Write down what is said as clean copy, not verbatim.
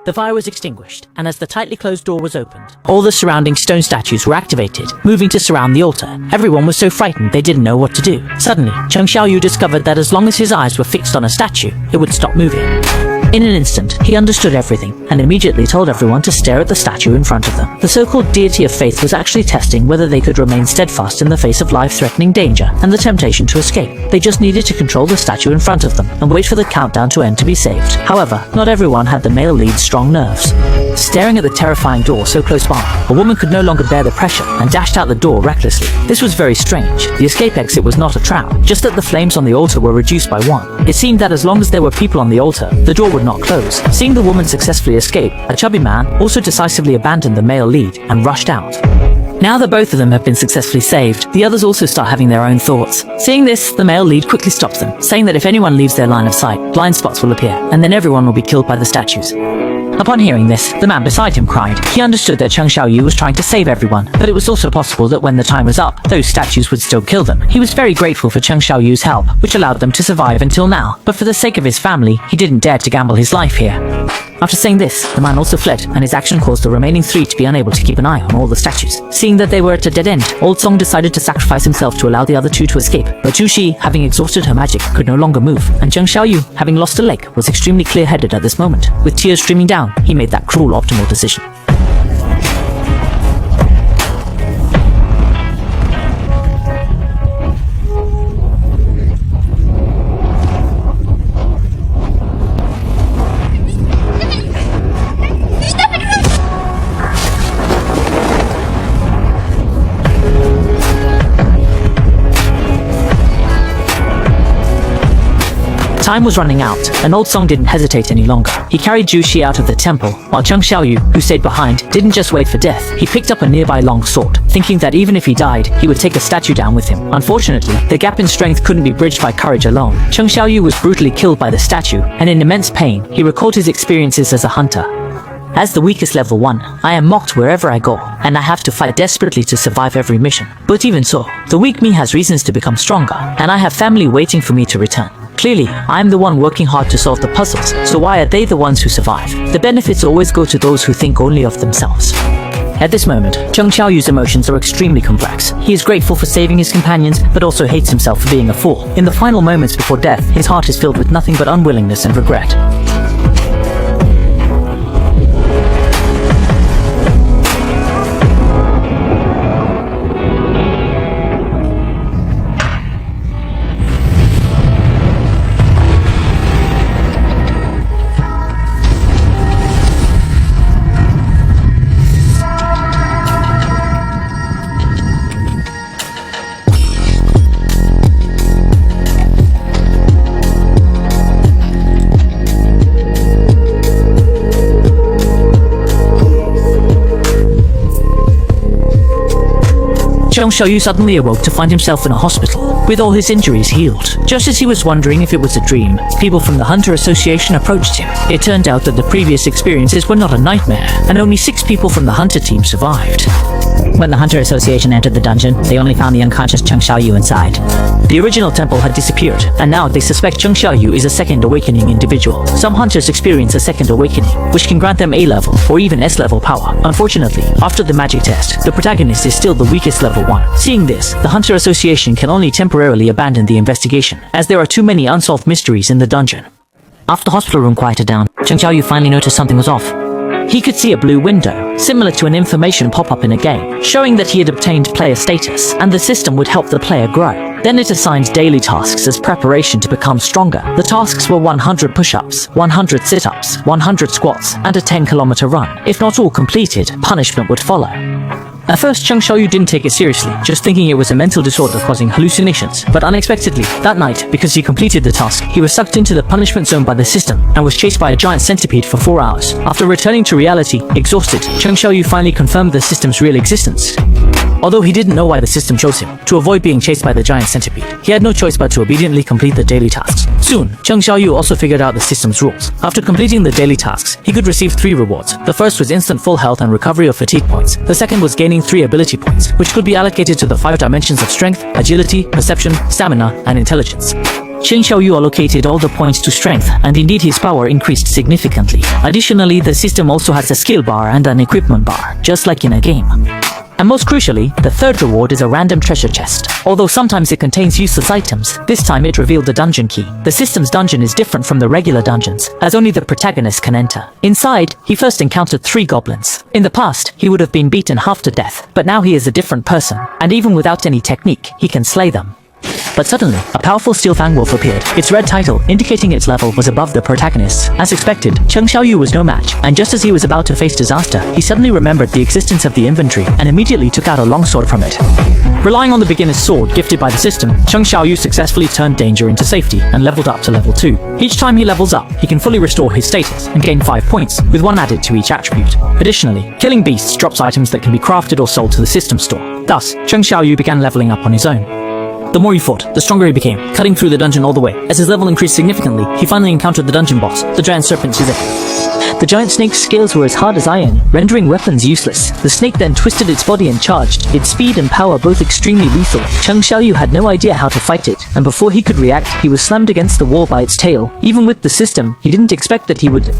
The fire was extinguished, and as the tightly closed door was opened, all the surrounding stone statues were activated, moving to surround the altar. Everyone was so frightened they didn't know what to do. Suddenly, Cheng Xiaoyu discovered that as long as his eyes were fixed on a statue, it would stop moving. In an instant, he understood everything, and immediately told everyone to stare at the statue in front of them. The so-called deity of faith was actually testing whether they could remain steadfast in the face of life-threatening danger and the temptation to escape. They just needed to control the statue in front of them and wait for the countdown to end to be saved. However, not everyone had the male lead's strong nerves. Staring at the terrifying door so close by, a woman could no longer bear the pressure and dashed out the door recklessly. This was very strange. The escape exit was not a trap, just that the flames on the altar were reduced by 1. It seemed that as long as there were people on the altar, the door would not close. Seeing the woman successfully escape, a chubby man also decisively abandoned the male lead and rushed out. Now that both of them have been successfully saved, the others also start having their own thoughts. Seeing this, the male lead quickly stops them, saying that if anyone leaves their line of sight, blind spots will appear, and then everyone will be killed by the statues. Upon hearing this, the man beside him cried. He understood that Cheng Xiaoyu was trying to save everyone, but it was also possible that when the time was up, those statues would still kill them. He was very grateful for Cheng Xiaoyu's help, which allowed them to survive until now, but for the sake of his family, he didn't dare to gamble his life here. After saying this, the man also fled, and his action caused the remaining 3 to be unable to keep an eye on all the statues. Seeing that they were at a dead end, Old Song decided to sacrifice himself to allow the other 2 to escape, but Zhu Xi, having exhausted her magic, could no longer move, and Cheng Xiaoyu, having lost a leg, was extremely clear-headed at this moment. With tears streaming down, he made that cruel optimal decision. Time was running out, and Old Song didn't hesitate any longer. He carried Zhu Xi out of the temple, while Cheng Xiaoyu, who stayed behind, didn't just wait for death. He picked up a nearby long sword, thinking that even if he died, he would take a statue down with him. Unfortunately, the gap in strength couldn't be bridged by courage alone. Cheng Xiaoyu was brutally killed by the statue, and in immense pain, he recalled his experiences as a hunter. As the weakest level 1, I am mocked wherever I go, and I have to fight desperately to survive every mission. But even so, the weak me has reasons to become stronger, and I have family waiting for me to return. Clearly, I am the one working hard to solve the puzzles, so why are they the ones who survive? The benefits always go to those who think only of themselves. At this moment, Cheng Xiaoyu's emotions are extremely complex. He is grateful for saving his companions, but also hates himself for being a fool. In the final moments before death, his heart is filled with nothing but unwillingness and regret. Cheng Xiaoyu suddenly awoke to find himself in a hospital, with all his injuries healed. Just as he was wondering if it was a dream, people from the Hunter Association approached him. It turned out that the previous experiences were not a nightmare, and only 6 people from the Hunter team survived. When the Hunter Association entered the dungeon, they only found the unconscious Cheng Xiaoyu inside. The original temple had disappeared, and now they suspect Cheng Xiaoyu is a second awakening individual. Some hunters experience a second awakening, which can grant them A-level or even S-level power. Unfortunately, after the magic test, the protagonist is still the weakest level 1. Seeing this, the Hunter Association can only temporarily abandon the investigation, as there are too many unsolved mysteries in the dungeon. After the hospital room quieted down, Cheng Xiaoyu finally noticed something was off. He could see a blue window, similar to an information pop-up in a game, showing that he had obtained player status, and the system would help the player grow. Then it assigned daily tasks as preparation to become stronger. The tasks were 100 push-ups, 100 sit-ups, 100 squats, and a 10-kilometer run. If not all completed, punishment would follow. At first, Cheng Xiaoyu didn't take it seriously, just thinking it was a mental disorder causing hallucinations. But unexpectedly, that night, because he completed the task, he was sucked into the punishment zone by the system and was chased by a giant centipede for 4 hours. After returning to reality, exhausted, Cheng Xiaoyu finally confirmed the system's real existence. Although he didn't know why the system chose him, to avoid being chased by the giant centipede, he had no choice but to obediently complete the daily tasks. Soon, Cheng Xiaoyu also figured out the system's rules. After completing the daily tasks, he could receive 3 rewards. The first was instant full health and recovery of fatigue points. The second was gaining 3 ability points, which could be allocated to the 5 dimensions of strength, agility, perception, stamina, and intelligence. Cheng Xiaoyu allocated all the points to strength, and indeed his power increased significantly. Additionally, the system also has a skill bar and an equipment bar, just like in a game. And most crucially, the third reward is a random treasure chest. Although sometimes it contains useless items, this time it revealed a dungeon key. The system's dungeon is different from the regular dungeons, as only the protagonist can enter. Inside, he first encountered 3 goblins. In the past, he would have been beaten half to death, but now he is a different person, and even without any technique, he can slay them. But suddenly, a powerful steel fang wolf appeared. Its red title, indicating its level, was above the protagonist's. As expected, Cheng Xiaoyu was no match, and just as he was about to face disaster, he suddenly remembered the existence of the inventory and immediately took out a longsword from it. Relying on the beginner's sword gifted by the system, Cheng Xiaoyu successfully turned danger into safety and leveled up to level 2. Each time he levels up, he can fully restore his status and gain 5 points, with 1 added to each attribute. Additionally, killing beasts drops items that can be crafted or sold to the system store. Thus, Cheng Xiaoyu began leveling up on his own. The more he fought, the stronger he became, cutting through the dungeon all the way. As his level increased significantly, he finally encountered the dungeon boss, the giant serpent Zizek. The giant snake's scales were as hard as iron, rendering weapons useless. The snake then twisted its body and charged, its speed and power both extremely lethal. Cheng Xiaoyu had no idea how to fight it, and before he could react, he was slammed against the wall by its tail. Even with the system, he didn't expect that he would